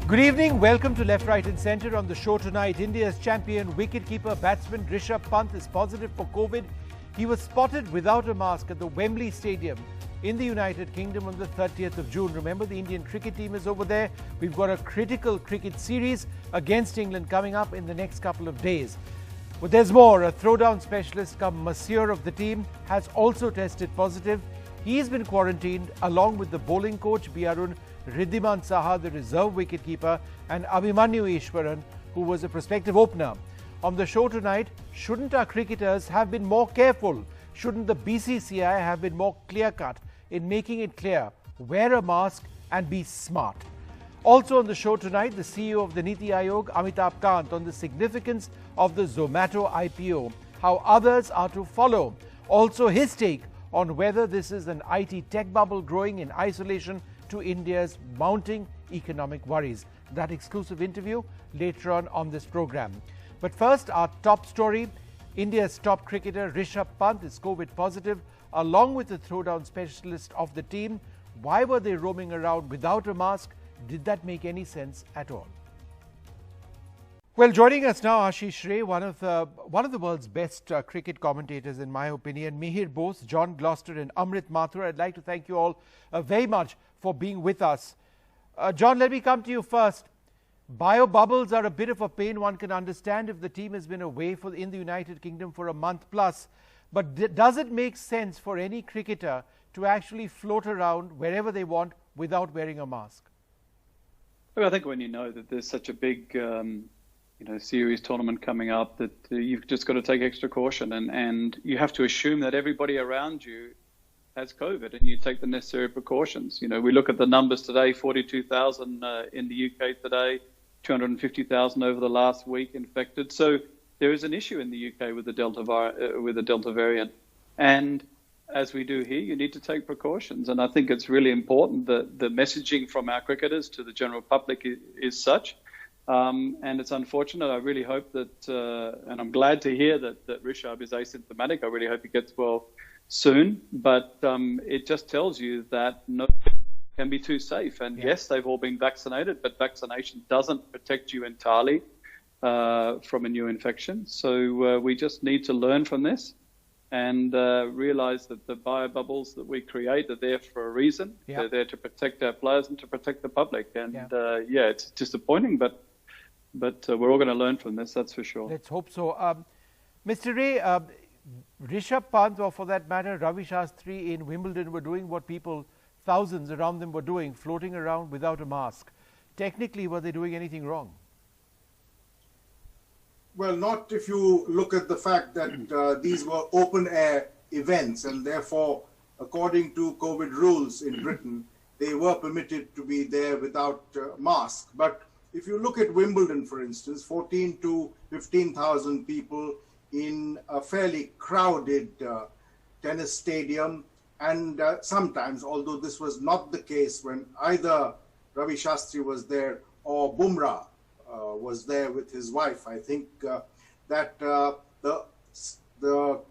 Good evening. Welcome to Left, Right and Centre. On the show tonight, India's champion wicketkeeper batsman Rishabh Pant is positive for COVID. He was spotted without a mask at the Wembley Stadium in the United Kingdom on the 30th of June. Remember, the Indian cricket team is over there. We've got a critical cricket series against England coming up in the next couple of days. But there's more. A throwdown specialist come masseur of the team has also tested positive. He's been quarantined along with the bowling coach B Arun, Wriddhiman Saha, the reserve wicketkeeper, and Abhimanyu Easwaran, who was a prospective opener. On the show tonight, shouldn't our cricketers have been more careful? Shouldn't the BCCI have been more clear-cut in making it clear, wear a mask and be smart? Also on the show tonight, the CEO of the Niti Aayog, Amitabh Kant, on the significance of the Zomato IPO, how others are to follow. Also his take on whether this is an IT tech bubble growing in isolation to India's mounting economic worries. That exclusive interview later on this program. But first, our top story. India's top cricketer Rishabh Pant is COVID positive, along with the throwdown specialist of the team. Why were they roaming around without a mask? Did that make any sense at all? Well, joining us now, Ashish Ray, one of the world's best cricket commentators, in my opinion, Mihir Bose, John Gloucester and Amrit Mathur. I'd like to thank you all very much for being with us. John, let me come to you first. Biobubbles are a bit of a pain. One can understand if the team has been away in the United Kingdom for a month plus. But does it make sense for any cricketer to actually float around wherever they want without wearing a mask? Well, I think when you know that there's such a big series tournament coming up, that you've just got to take extra caution, and you have to assume that everybody around you has COVID, and you take the necessary precautions. You know, we look at the numbers today: 42,000 in the UK today, 250,000 over the last week infected. So there is an issue in the UK with the Delta variant, and as we do here, you need to take precautions. And I think it's really important that the messaging from our cricketers to the general public is such. And it's unfortunate. I really hope that, and I'm glad to hear that Rishabh is asymptomatic. I really hope he gets well soon. But it just tells you that no can be too safe. And yes, they've all been vaccinated, but vaccination doesn't protect you entirely from a new infection. So we just need to learn from this and realize that the biobubbles that we create are there for a reason. Yeah. They're there to protect our players and to protect the public. And it's disappointing, but we're all going to learn from this, that's for sure. Let's hope so. Mr. Ray, Rishabh Pant, or for that matter, Ravi Shastri in Wimbledon were doing what thousands around them were doing, floating around without a mask. Technically, were they doing anything wrong? Well, not if you look at the fact that these were open-air events, and therefore, according to COVID rules in Britain, they were permitted to be there without mask. But if you look at Wimbledon, for instance, 14 to 15,000 people in a fairly crowded tennis stadium, and sometimes, although this was not the case when either Ravi Shastri was there or Bumrah was there with his wife, I think that the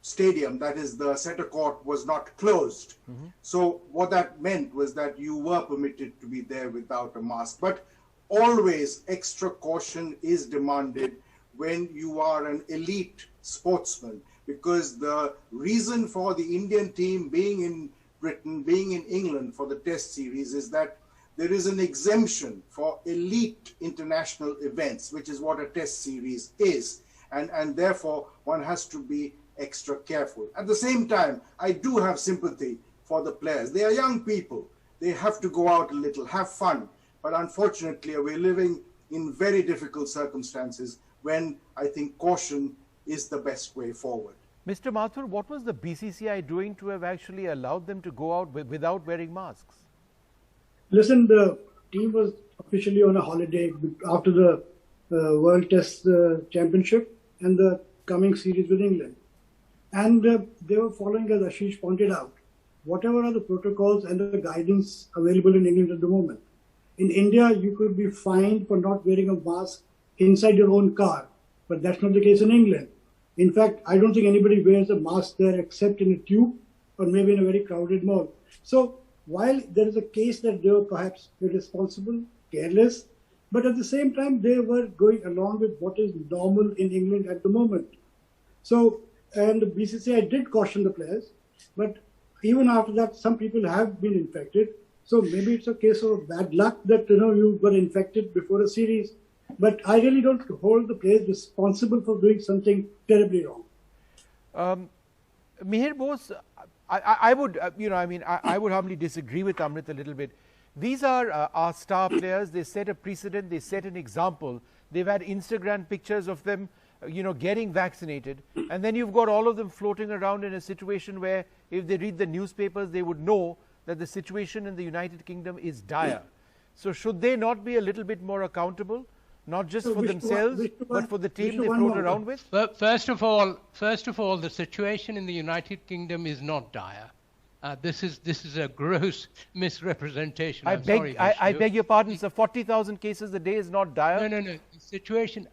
stadium, that is the center court, was not closed. Mm-hmm. So what that meant was that you were permitted to be there without a mask. But always extra caution is demanded when you are an elite sportsman, because the reason for the Indian team being in Britain, being in England for the test series is that there is an exemption for elite international events, which is what a test series is. And therefore, one has to be extra careful. At the same time, I do have sympathy for the players. They are young people. They have to go out a little, have fun. But unfortunately, we're living in very difficult circumstances when I think caution is the best way forward. Mr. Mathur, what was the BCCI doing to have actually allowed them to go out without wearing masks? Listen, the team was officially on a holiday after the World Test Championship and the coming series with England. And they were following, as Ashish pointed out, whatever are the protocols and the guidance available in England at the moment. In India, you could be fined for not wearing a mask inside your own car, but that's not the case in England. In fact, I don't think anybody wears a mask there except in a tube or maybe in a very crowded mall. So while there is a case that they were perhaps irresponsible, careless, but at the same time, they were going along with what is normal in England at the moment. So, and the BCCI did caution the players, but even after that, some people have been infected. So maybe it's a case of bad luck that, you were infected before a series. But I really don't hold the players responsible for doing something terribly wrong. Mihir Bose, I would, I would humbly disagree with Amrit a little bit. These are our star players. They set a precedent. They set an example. They've had Instagram pictures of them, getting vaccinated. And then you've got all of them floating around in a situation where if they read the newspapers, they would know that the situation in the United Kingdom is dire. So should they not be a little bit more accountable? Not just for themselves, but for the team they float around with? First of all, the situation in the United Kingdom is not dire. This is a gross misrepresentation. I beg your pardon, sir. 40,000 cases a day is not dire. No. The situation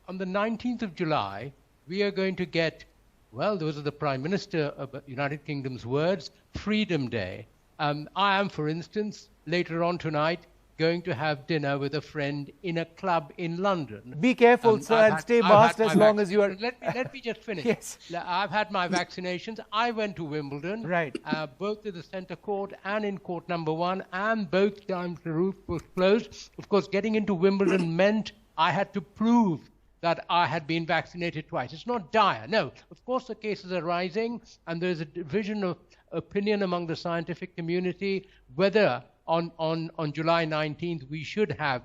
on the 19th of July, we are going to get. Well, those are the Prime Minister of the United Kingdom's words. Freedom Day. I am, for instance, later on tonight, going to have dinner with a friend in a club in London. Be careful, sir, and stay masked as long as you are... Let me just finish. Yes. I've had my vaccinations. I went to Wimbledon. Right. Both at the centre court and in court number 1, and both times the roof was closed. Of course, getting into Wimbledon meant I had to prove that I had been vaccinated twice. It's not dire. No, of course the cases are rising, and there's a division of opinion among the scientific community whether on July 19th we should have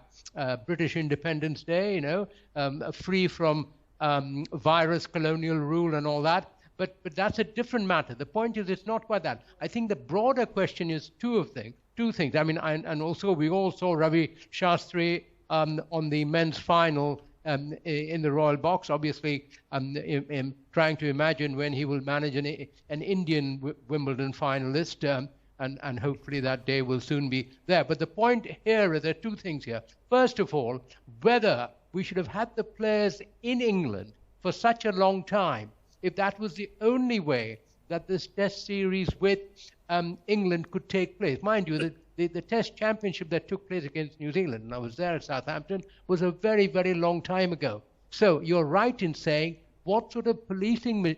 British Independence Day, free from virus, colonial rule and all that. But that's a different matter. The point is, it's not quite that. I think the broader question is two things. I mean, and also we all saw Ravi Shastri on the men's final in the Royal Box, obviously trying to imagine when he will manage an Indian Wimbledon finalist, and hopefully that day will soon be there. But the point here is there are two things here. First of all, whether we should have had the players in England for such a long time, if that was the only way that this Test series with England could take place. Mind you, the Test Championship that took place against New Zealand, and I was there at Southampton, was a very, very long time ago. So you're right in saying, what sort of policing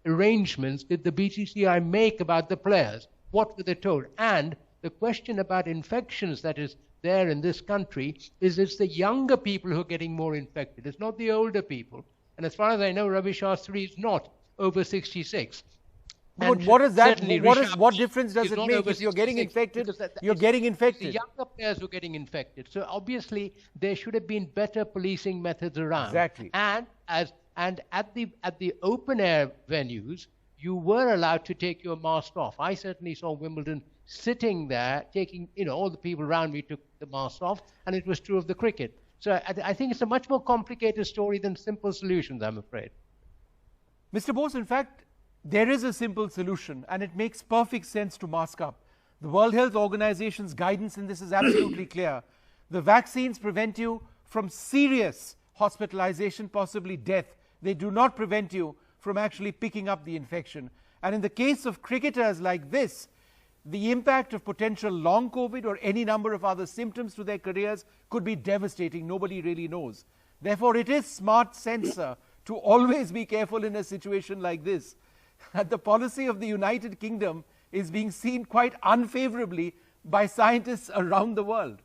arrangements did the BCCI make about the players? What were they told? And the question about infections that is there in this country is it's the younger people who are getting more infected. It's not the older people. And as far as I know, Ravi Shastri is not over 66. But what is that? What difference does it make if you're getting infected? You're getting infected. The younger players who are getting infected. So obviously there should have been better policing methods around. Exactly. And at the open air venues, you were allowed to take your mask off. I certainly saw Wimbledon sitting there, taking, all the people around me took the mask off, and it was true of the cricket. So I think it's a much more complicated story than simple solutions, I'm afraid. Mr. Bose, in fact, there is a simple solution, and it makes perfect sense to mask up. The World Health Organization's guidance in this is absolutely clear. The vaccines prevent you from serious hospitalization, possibly death. They do not prevent you from actually picking up the infection. And in the case of cricketers like this, the impact of potential long COVID or any number of other symptoms to their careers could be devastating. Nobody really knows. Therefore, it is smart sense, sir, to always be careful in a situation like this. The policy of the United Kingdom is being seen quite unfavorably by scientists around the world.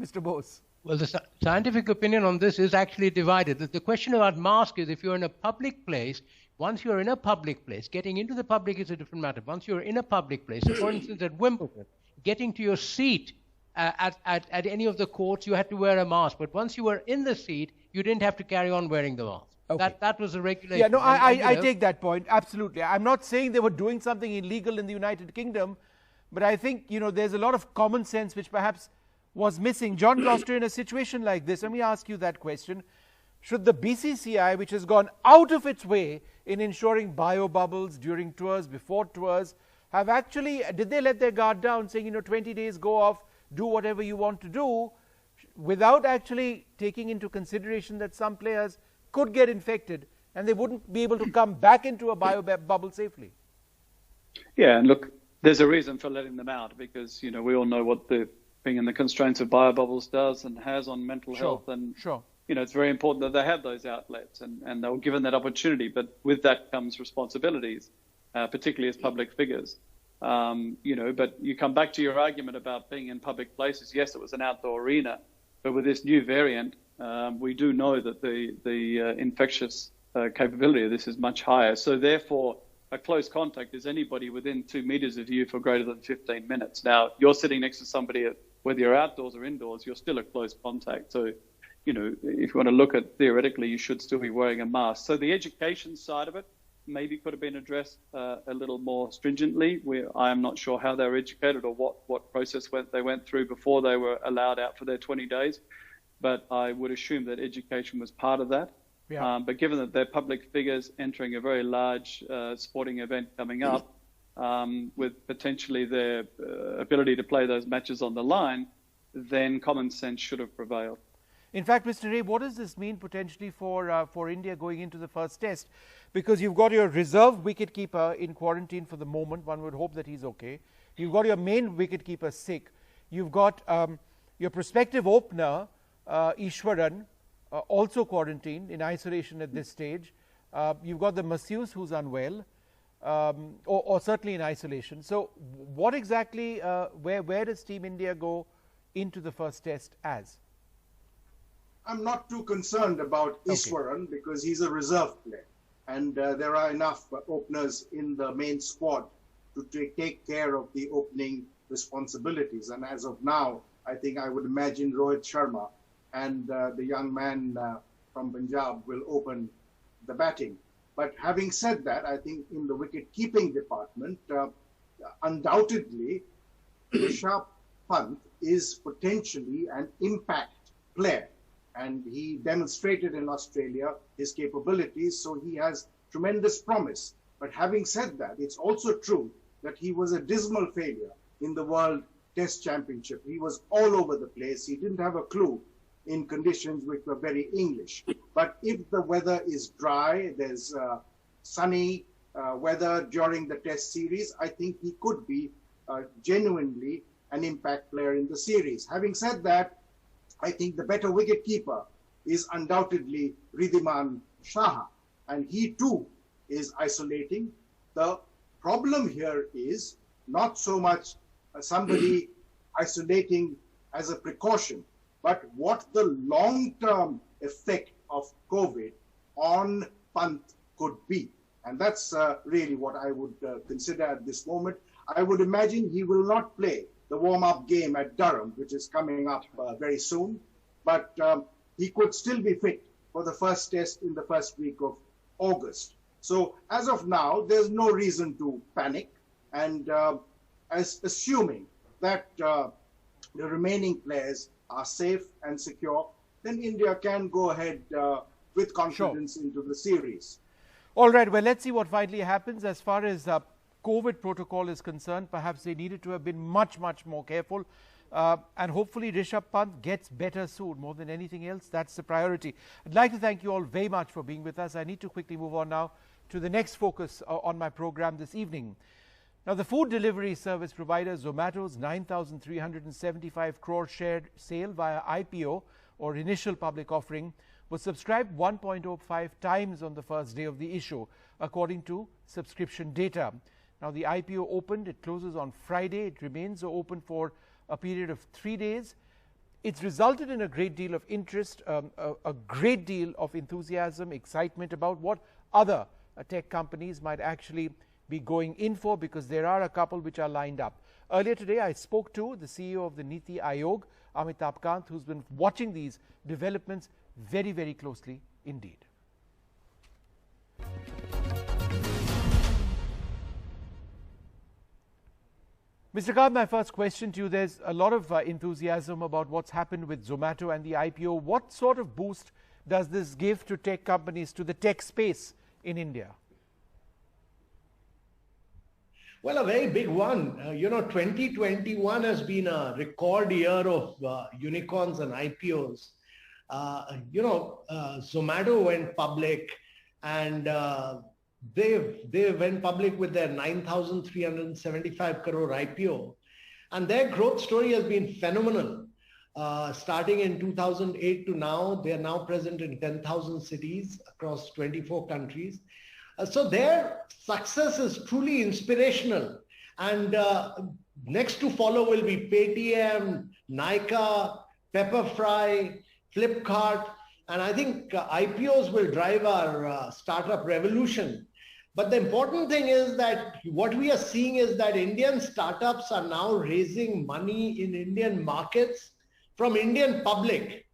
Mr. Bose. Well, the scientific opinion on this is actually divided. The question about mask is if you're in a public place, once you're in a public place, getting into the public is a different matter. Once you're in a public place, so for instance at Wimbledon, getting to your seat at any of the courts, you had to wear a mask. But once you were in the seat, you didn't have to carry on wearing the mask. Okay. That was a regulation. Yeah, no, I take that point, absolutely. I'm not saying they were doing something illegal in the United Kingdom, but I think, there's a lot of common sense which perhaps was missing. John Gloucester, in a situation like this, let me ask you that question. Should the BCCI, which has gone out of its way in ensuring biobubbles during tours, before tours, have actually, did they let their guard down saying, 20 days, go off, do whatever you want to do, without actually taking into consideration that some players could get infected and they wouldn't be able to come back into a biobubble safely? Yeah, and look, there's a reason for letting them out because, we all know what the being in the constraints of Biobubbles does and has on mental health. And, it's very important that they have those outlets and they were given that opportunity. But with that comes responsibilities, particularly as public figures. But you come back to your argument about being in public places. Yes, it was an outdoor arena, but with this new variant, we do know that the infectious capability of this is much higher. So therefore, a close contact is anybody within 2 meters of you for greater than 15 minutes. Now, you're sitting next to somebody, whether you're outdoors or indoors, you're still a close contact. So, if you want to look at theoretically, you should still be wearing a mask. So the education side of it maybe could have been addressed a little more stringently. I am not sure how they were educated or what process they went through before they were allowed out for their 20 days. But I would assume that education was part of that. Yeah. But given that they're public figures entering a very large sporting event coming up, with potentially their ability to play those matches on the line, then common sense should have prevailed. In fact, Mr. Ray, what does this mean potentially for India going into the first test? Because you've got your reserve wicketkeeper in quarantine for the moment. One would hope that he's okay. You've got your main wicketkeeper sick. You've got your prospective opener, Easwaran, also quarantined in isolation at this stage. You've got the masseuse who's unwell, or certainly in isolation. So what exactly, where does Team India go into the first test as? I'm not too concerned about Easwaran because he's a reserve player. And there are enough openers in the main squad to take care of the opening responsibilities. And as of now, I think I would imagine Rohit Sharma and the young man from Punjab will open the batting. But having said that, I think in the wicket-keeping department, undoubtedly, Rishabh Pant is potentially an impact player. And he demonstrated in Australia his capabilities, so he has tremendous promise. But having said that, it's also true that he was a dismal failure in the World Test Championship. He was all over the place. He didn't have a clue in conditions which were very English. But if the weather is dry, there's sunny weather during the Test series, I think he could be genuinely an impact player in the series. Having said that, I think the better wicketkeeper is undoubtedly Wriddhiman Saha, and he too is isolating. The problem here is not so much somebody isolating as a precaution, but what the long-term effect of COVID on Pant could be. And that's really what I would consider at this moment. I would imagine he will not play the warm-up game at Durham, which is coming up very soon. But he could still be fit for the first test in the first week of August. So as of now, there's no reason to panic. And as assuming that the remaining players are safe and secure, then India can go ahead with confidence into the series. All right, well, let's see what finally happens. As far as COVID protocol is concerned, perhaps they needed to have been much, much more careful. And hopefully Rishabh Pant gets better soon. More than anything else, that's the priority. I'd like to thank you all very much for being with us. I need to quickly move on now to the next focus on my program this evening. Now, the food delivery service provider Zomato's 9,375 crore share sale via IPO, or initial public offering, was subscribed 1.05 times on the first day of the issue, according to subscription data. Now, the IPO opened, it closes on Friday. It remains open for a period of 3 days. It's resulted in a great deal of interest, a great deal of enthusiasm, excitement about what other tech companies might actually be going in for, because there are a couple which are lined up. Earlier today, I spoke to the CEO of the Niti Aayog, Amitabh Kant, who's been watching these developments very, very closely indeed. Mr. Kant, my first question to you, there's a lot of enthusiasm about what's happened with Zomato and the IPO. What sort of boost does this give to tech companies, to the tech space in India? Well, a very big one. 2021 has been a record year of unicorns and IPOs. Zomato went public, and they went public with their 9,375 crore IPO. And their growth story has been phenomenal. Starting in 2008 to now, they are now present in 10,000 cities across 24 countries. So their success is truly inspirational. And next to follow will be Paytm, Nykaa, Pepperfry, Flipkart. And I think IPOs will drive our startup revolution. But the important thing is that what we are seeing is that Indian startups are now raising money in Indian markets from Indian public.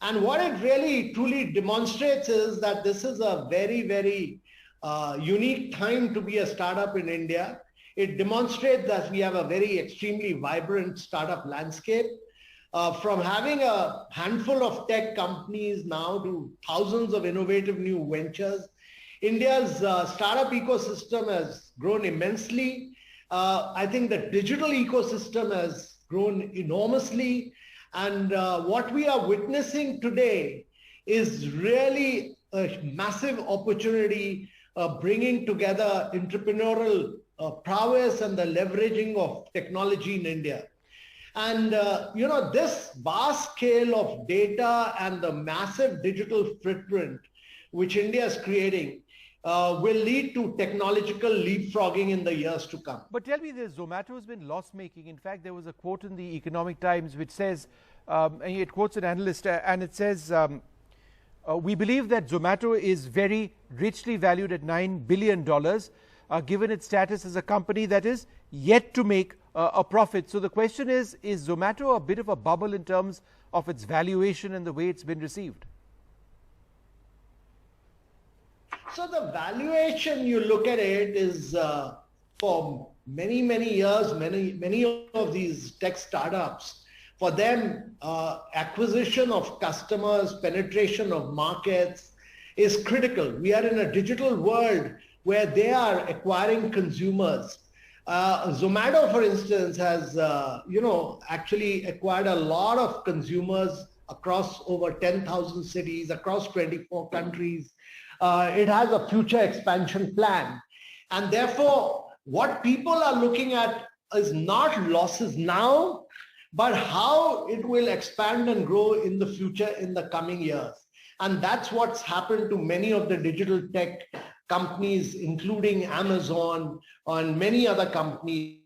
And what it really truly demonstrates is that this is a very, very unique time to be a startup in India. It demonstrates that we have a very extremely vibrant startup landscape. From having a handful of tech companies now to thousands of innovative new ventures, India's startup ecosystem has grown immensely. I think the digital ecosystem has grown enormously. And what we are witnessing today is really a massive opportunity bringing together entrepreneurial prowess and the leveraging of technology in India. And, this vast scale of data and the massive digital footprint which India is creating will lead to technological leapfrogging in the years to come. But tell me this, Zomato has been loss-making. In fact, there was a quote in the Economic Times which says, and it quotes an analyst, and it says, we believe that Zomato is very richly valued at $9 billion, given its status as a company that is yet to make a profit. So the question is Zomato a bit of a bubble in terms of its valuation and the way it's been received? So the valuation, you look at it, is for many, many years, many of these tech startups, for them, acquisition of customers, penetration of markets is critical. We are in a digital world where they are acquiring consumers. Zomato, for instance, has, actually acquired a lot of consumers across over 10,000 cities, across 24 countries. It has a future expansion plan. And therefore, what people are looking at is not losses now, but how it will expand and grow in the future in the coming years. And that's what's happened to many of the digital tech companies, including Amazon and many other companies.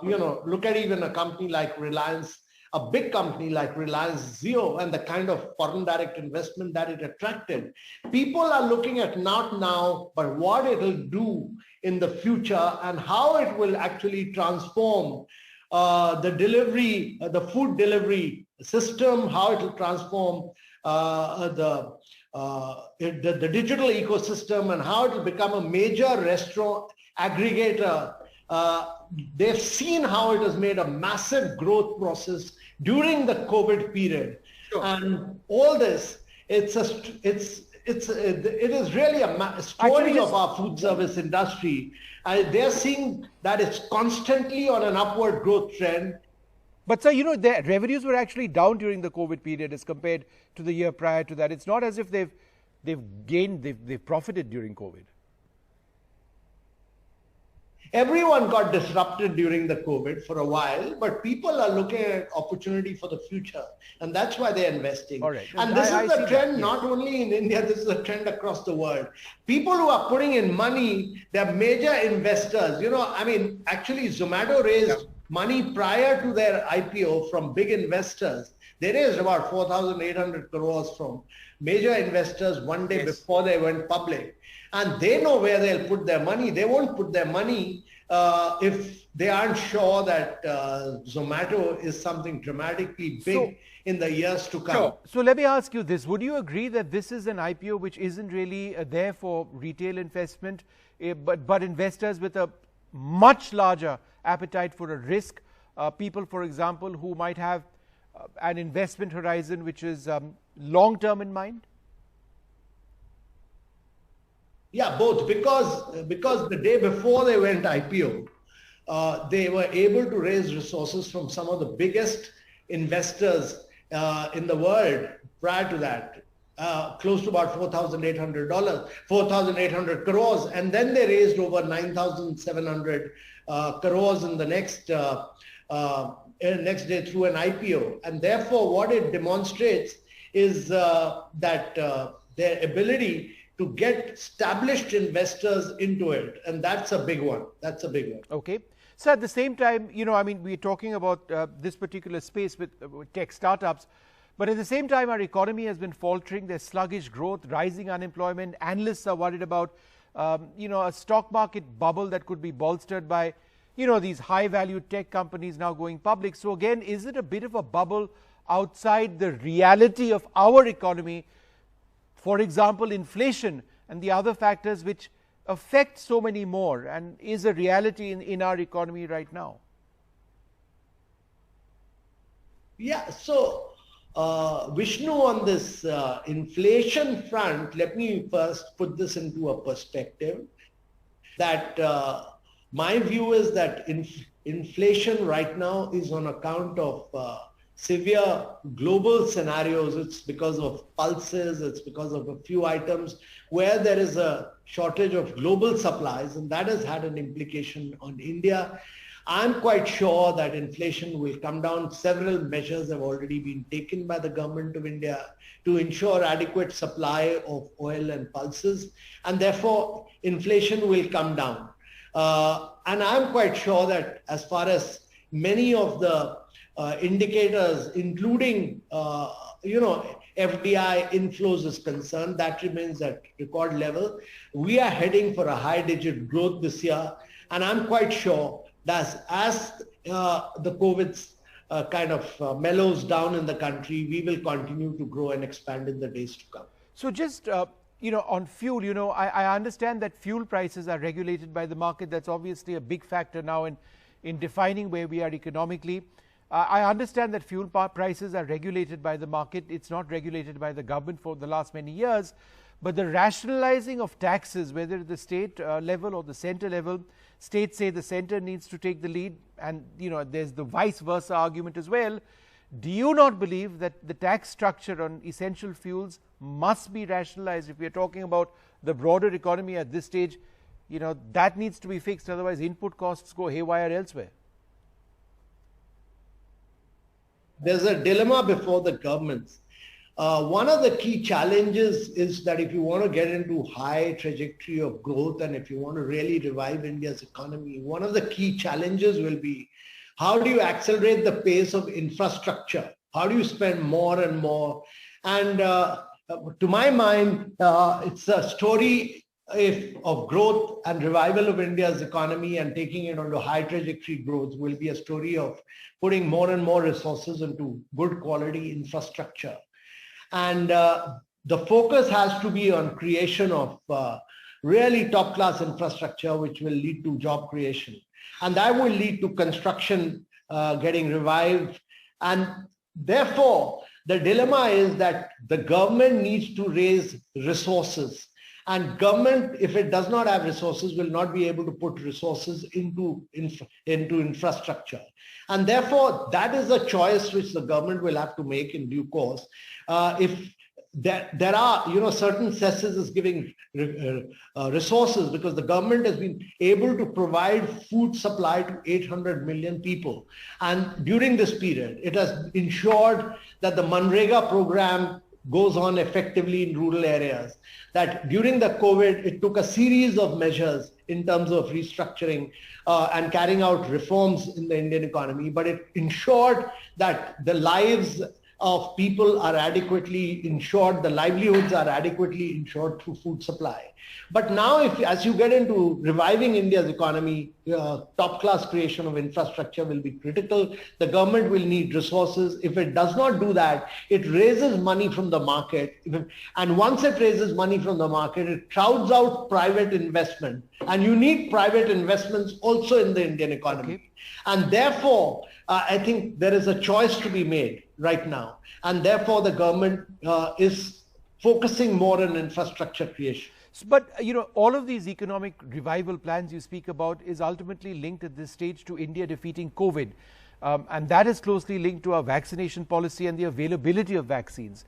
Look at even a company like Reliance, a big company like Reliance Jio, and the kind of foreign direct investment that it attracted. People are looking at not now, but what it will do in the future and how it will actually transform the delivery, the food delivery system, how it will transform the digital ecosystem, and how it will become a major restaurant aggregator. They've seen how it has made a massive growth process during the COVID period. Sure. And all this, it is really a story of our food service industry. They're seeing that it's constantly on an upward growth trend. But sir, their revenues were actually down during the COVID period as compared to the year prior to that. It's not as if they've profited during COVID. Everyone got disrupted during the COVID for a while, but people are looking at opportunity for the future, and that's why they're investing. All right. And this is the trend not only in India, this is a trend across the world. People who are putting in money, they're major investors. Actually Zomato raised money prior to their IPO from big investors. They raised about 4,800 crores from major investors one day before they went public. And they know where they'll put their money. They won't put their money if they aren't sure that Zomato is something dramatically big in the years to come. Sure. So let me ask you this. Would you agree that this is an IPO which isn't really there for retail investment, but investors with a much larger appetite for a risk? People, for example, who might have an investment horizon which is long-term in mind? Yeah, both, because the day before they went IPO, they were able to raise resources from some of the biggest investors in the world prior to that, close to about $4,800 crores. And then they raised over 9,700 crores in the next next day through an IPO. And therefore, what it demonstrates is that their ability to get established investors into it. And that's a big one. That's a big one. Okay. So at the same time, I mean, we're talking about this particular space with tech startups, but at the same time, our economy has been faltering. There's sluggish growth, rising unemployment. Analysts are worried about, a stock market bubble that could be bolstered by, these high-value tech companies now going public. So again, is it a bit of a bubble outside the reality of our economy? For example, inflation and the other factors which affect so many more and is a reality in our economy right now. Yeah, so Vishnu, on this inflation front, let me first put this into a perspective that my view is that inflation right now is on account of severe global scenarios. It's because of pulses, it's because of a few items where there is a shortage of global supplies, and that has had an implication on India. I'm quite sure that inflation will come down. Several measures have already been taken by the government of India to ensure adequate supply of oil and pulses, and therefore inflation will come down. And I'm quite sure that as far as many of the indicators, including, FDI inflows is concerned, that remains at record level. We are heading for a high-digit growth this year, and I'm quite sure that as the COVID kind of mellows down in the country, we will continue to grow and expand in the days to come. So just, on fuel, I understand that fuel prices are regulated by the market. That's obviously a big factor now in defining where we are economically. I understand that fuel prices are regulated by the market. It's not regulated by the government for the last many years. But the rationalizing of taxes, whether at the state level or the center level, states say the center needs to take the lead, and there's the vice versa argument as well. Do you not believe that the tax structure on essential fuels must be rationalized? If we are talking about the broader economy at this stage, that needs to be fixed. Otherwise, input costs go haywire elsewhere. There's a dilemma before the governments. One of the key challenges is that if you want to get into high trajectory of growth and if you want to really revive India's economy, one of the key challenges will be how do you accelerate the pace of infrastructure? How do you spend more and more? And to my mind, it's a story of growth and revival of India's economy and taking it onto high trajectory growth will be a story of putting more and more resources into good quality infrastructure. And the focus has to be on creation of really top-class infrastructure, which will lead to job creation. And that will lead to construction getting revived. And therefore, the dilemma is that the government needs to raise resources. And government, if it does not have resources, will not be able to put resources into infrastructure. And therefore, that is a choice which the government will have to make in due course. If there are, certain cesses is giving resources because the government has been able to provide food supply to 800 million people. And during this period, it has ensured that the Manrega program goes on effectively in rural areas. That during the COVID, it took a series of measures in terms of restructuring and carrying out reforms in the Indian economy, but it ensured that the lives of people are adequately insured, the livelihoods are adequately insured through food supply. But now, as you get into reviving India's economy, top-class creation of infrastructure will be critical. The government will need resources. If it does not do that, it raises money from the market. And once it raises money from the market, it crowds out private investment. And you need private investments also in the Indian economy. Okay. And therefore, I think there is a choice to be made right now. And therefore, the government is focusing more on infrastructure creation. But, all of these economic revival plans you speak about is ultimately linked at this stage to India defeating COVID. And that is closely linked to our vaccination policy and the availability of vaccines.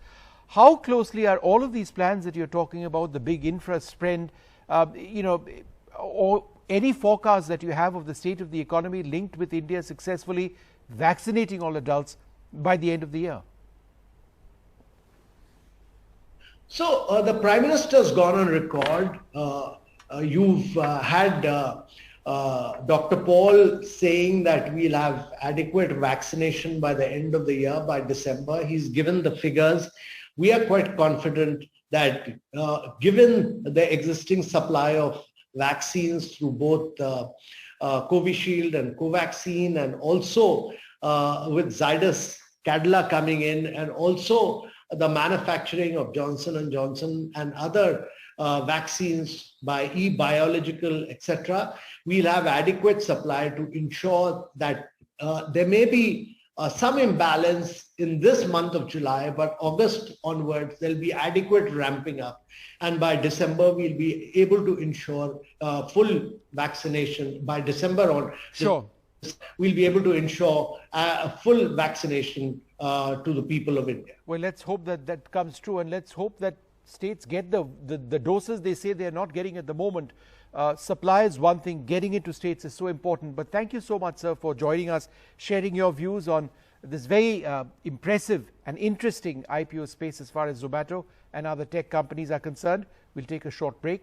How closely are all of these plans that you're talking about, the big infra spend, or any forecast that you have of the state of the economy linked with India successfully vaccinating all adults by the end of the year? So the Prime Minister's gone on record. You've had Dr. Paul saying that we'll have adequate vaccination by the end of the year, by December. He's given the figures. We are quite confident that given the existing supply of vaccines through both Covishield and Covaxin, and also with Zydus Cadila coming in, and also the manufacturing of Johnson & Johnson and other vaccines by eBiological, etc., we'll have adequate supply to ensure that there may be some imbalance in this month of July, but August onwards, there'll be adequate ramping up. And by December, we'll be able to ensure full vaccination. By December on, Sure, we'll be able to ensure full vaccination to the people of India. well, let's hope that that comes true, and let's hope that states get the doses they say they're not getting at the moment. Supply is one thing, getting it to states is so important. But thank you so much, sir, for joining us, sharing your views on this very impressive and interesting IPO space as far as Zomato and other tech companies are concerned. We'll take a short break.